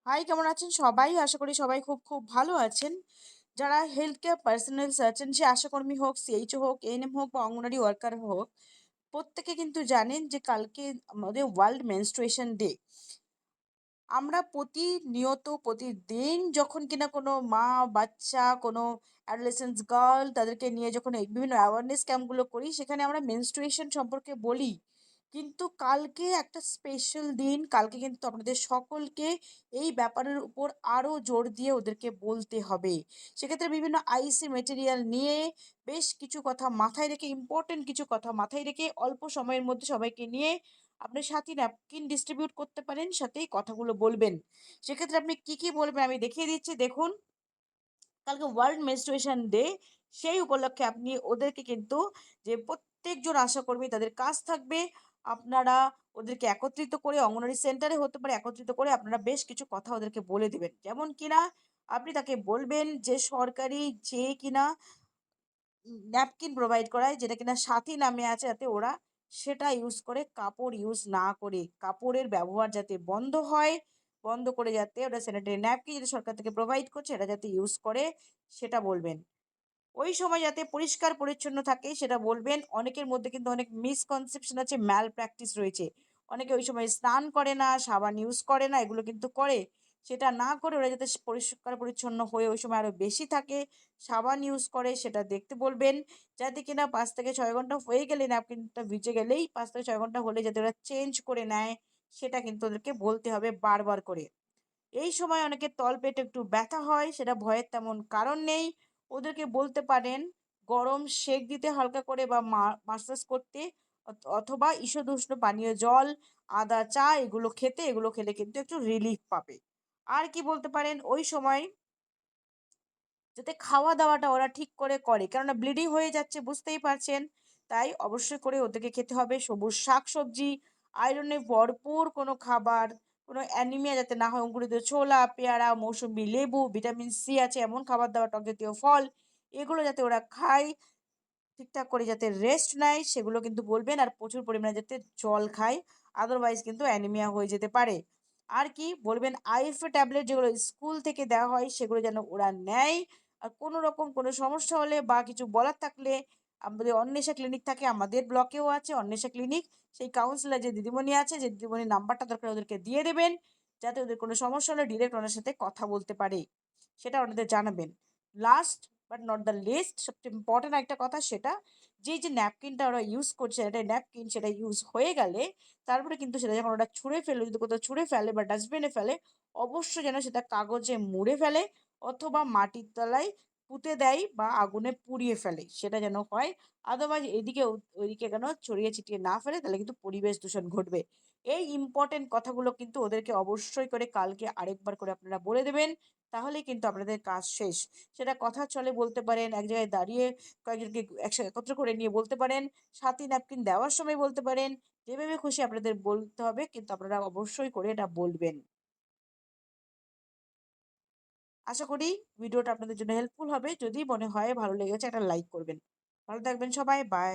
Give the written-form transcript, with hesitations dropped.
High, কেমন আছেন সবাই? আশা করি সবাই খুব খুব ভালো আছেন। যারা হেলথ কেয়ার পার্সোনালস আছেন, সে আশাকর্মী হোক, সিএইচও হোক, এএনএম হোক বা অঙ্গনওয়াড়ি ওয়ার্কার হোক, প্রত্যেকে কিন্তু জানেন যে কালকে আমাদের ওয়ার্ল্ড মেনস্ট্রুয়েশন ডে। আমরা প্রতিনিয়ত প্রতিদিন যখন কিনা কোনো মা, বাচ্চা, কোনো অ্যাডোলেসেন্স গার্ল তাদেরকে নিয়ে যখন এই বিভিন্ন অ্যাওয়ারনেস ক্যাম্পগুলো করি, সেখানে আমরা মেনস্ট্রুয়েশন সম্পর্কে বলি। কিন্তু কালকে একটা স্পেশাল দিন, কালকে কিন্তু আপনাদের সকলকে এই ব্যাপারের উপর আরও জোর দিয়ে ওদেরকে বলতে হবে। সেক্ষেত্রে বিভিন্ন আইসি মেটেরিয়াল নিয়ে বেশ কিছু কথা মাথায় রেখে, ইম্পর্টেন্ট কিছু কথা মাথায় রেখে অল্প সময়ের মধ্যে সবাইকে নিয়ে আপনি সাথী ন্যাপকিন ডিস্ট্রিবিউট করতে পারেন, সাথেই কথাগুলো বলবেন। সেক্ষেত্রে আপনি কি কি বলবেন আমি দেখিয়ে দিচ্ছি, দেখুন। কালকে ওয়ার্ল্ড মেনস্ট্রুয়েশন ডে, সেই উপলক্ষে আপনি ওদেরকে কিন্তু যে প্রত্যেকজন আশাকর্মী তাদের কাজ থাকবে, আপনারা ওদেরকে একত্রিত করে অঙ্গনওয়াড়ি সেন্টারে হতে পারে একত্রিত করে আপনারা বেশ কিছু কথা ওদেরকে বলে দিবেন। যেমন কিনা আপনি তাকে বলবেন যে সরকারি যে কিনা ন্যাপকিন প্রোভাইড করায়, যেটা কিনা সাথী নামে আছে, যাতে ওরা সেটা ইউজ করে, কাপড় ইউজ না করে, কাপড়ের ব্যবহার যাতে বন্ধ হয়, বন্ধ করে যাতে ওরা স্যানিটারি ন্যাপকিন যেটা সরকার থেকে প্রোভাইড করছে এটা যাতে ইউজ করে, সেটা বলবেন। ওই সময় যাতে পরিষ্কার পরিচ্ছন্ন থাকে সেটা বলবেন। অনেকের মধ্যে কিন্তু অনেক মিসকনসেপশন আছে, ম্যাল প্র্যাকটিস রয়েছে। অনেকে ওই সময় স্নান করে না, সাবান ইউজ করে না, এগুলো কিন্তু করে। সেটা না করে ওরা যাতে পরিষ্কার পরিচ্ছন্ন হয়ে ওই সময় আরও বেশি থাকে, সাবান ইউজ করে, সেটা দেখতে বলবেন। যাতে কিনা 5 থেকে 6 ঘন্টা হয়ে গেলে, ন্যাপকিনটা ভিজে গেলেই 5 থেকে 6 ঘন্টা হলে যাতে ওরা চেঞ্জ করে নেয়, সেটা কিন্তু ওদেরকে বলতে হবে বারবার করে। এই সময় অনেকের তলপেটে একটু ব্যথা হয়, সেটা ভয়ের তেমন কারণ নেই। ওদেরকে বলতে পারেন গরম সেক দিতে হালকা করে বা মাসাজ করতে, অথবা ঈষদুষ্ণ পানীয় জল, আদা চা এগুলো খেতে, এগুলো খেলে কিন্তু একটু রিলিফ পাবে। আর কি বলতে পারেন, ওই সময় যাতে খাওয়া দাওয়াটা ওরা ঠিক করে করে, কেননা ব্লিডিং হয়ে যাচ্ছে বুঝতেই পারছেন। তাই অবশ্যই করে ওদেরকে খেতে হবে সবুজ শাকসবজি, আয়রনে ভরপুর কোনো খাবার, কোনো অ্যানিমিয়া যাতে না হয়, অঙ্কুরিত ছোলা, পেয়ারা, মৌসুম্বি, লেবু, ভিটামিন সি আছে এমন খাবার দাবার, টক জাতীয় ফল, এগুলো যাতে ওরা খায়, ঠিকঠাক করে যাতে রেস্ট নেয় সেগুলো কিন্তু বলবেন। আর প্রচুর পরিমাণে যাতে জল খায়, আদারওয়াইজ কিন্তু অ্যানিমিয়া হয়ে যেতে পারে। আর কি বলবেন, আইএফএ ট্যাবলেট যেগুলো স্কুল থেকে দেওয়া হয় সেগুলো যেন ওরা নেয়। আর কোনো রকম কোনো সমস্যা হলে বা কিছু বলার থাকলে, আমাদের অন্বেষা ক্লিনিক থাকে, আমাদের ব্লকেও আছে অন্বেষা ক্লিনিক, সেই কাউন্সিলর যে দিদিমণি আছে, যে দিদিমণির নাম্বারটা দরকার ওদেরকে দিয়ে দেবেন, যাতে ওদের কোনো সমস্যা হলে ডিরেক্ট ওনার সাথে কথা বলতে পারে, সেটা ওনাদের জানাবেন। Last but not the least, সবচেয়ে ইম্পর্টেন্ট একটা কথা, সেটা যে ন্যাপকিনটা ওরা ইউজ করছে, এটা ন্যাপকিন, সেটা ইউজ হয়ে গেলে তারপরে কিন্তু সেটা যখন ওরা ছুঁড়ে ফেলে, যদি কোথাও ছুঁড়ে ফেলে বা ডাস্টবিনে ফেলে, অবশ্যই যেন সেটা কাগজে মুড়ে ফেলে, অথবা মাটির তলায় পুঁতে দেয় বা আগুনে পুড়িয়ে ফেলে, সেটা যেন হয়। আদারওয়াইজ এদিকে ওইদিকে কেন ছড়িয়ে ছিটিয়ে না ফেলে, তাহলে কিন্তু পরিবেশ দূষণ ঘটবে। এই ইম্পর্টেন্ট কথাগুলো কিন্তু ওদেরকে অবশ্যই করে কালকে আরেকবার করে আপনারা বলে দেবেন, তাহলেই কিন্তু আপনাদের কাজ শেষ। সেটা কথা চলে বলতে পারেন, এক জায়গায় দাঁড়িয়ে কয়েকজনকে একসাথে একত্র করে নিয়ে বলতে পারেন, সাথী ন্যাপকিন দেওয়ার সময় বলতে পারেন, যেভাবে খুশি আপনাদের বলতে হবে, কিন্তু আপনারা অবশ্যই করে এটা বলবেন। আশা করি ভিডিওটা আপনাদের জন্য হেল্পফুল হবে। যদি মনে হয় ভালো লেগেছে, একটা লাইক করবেন। ভালো থাকবেন সবাই, বাই।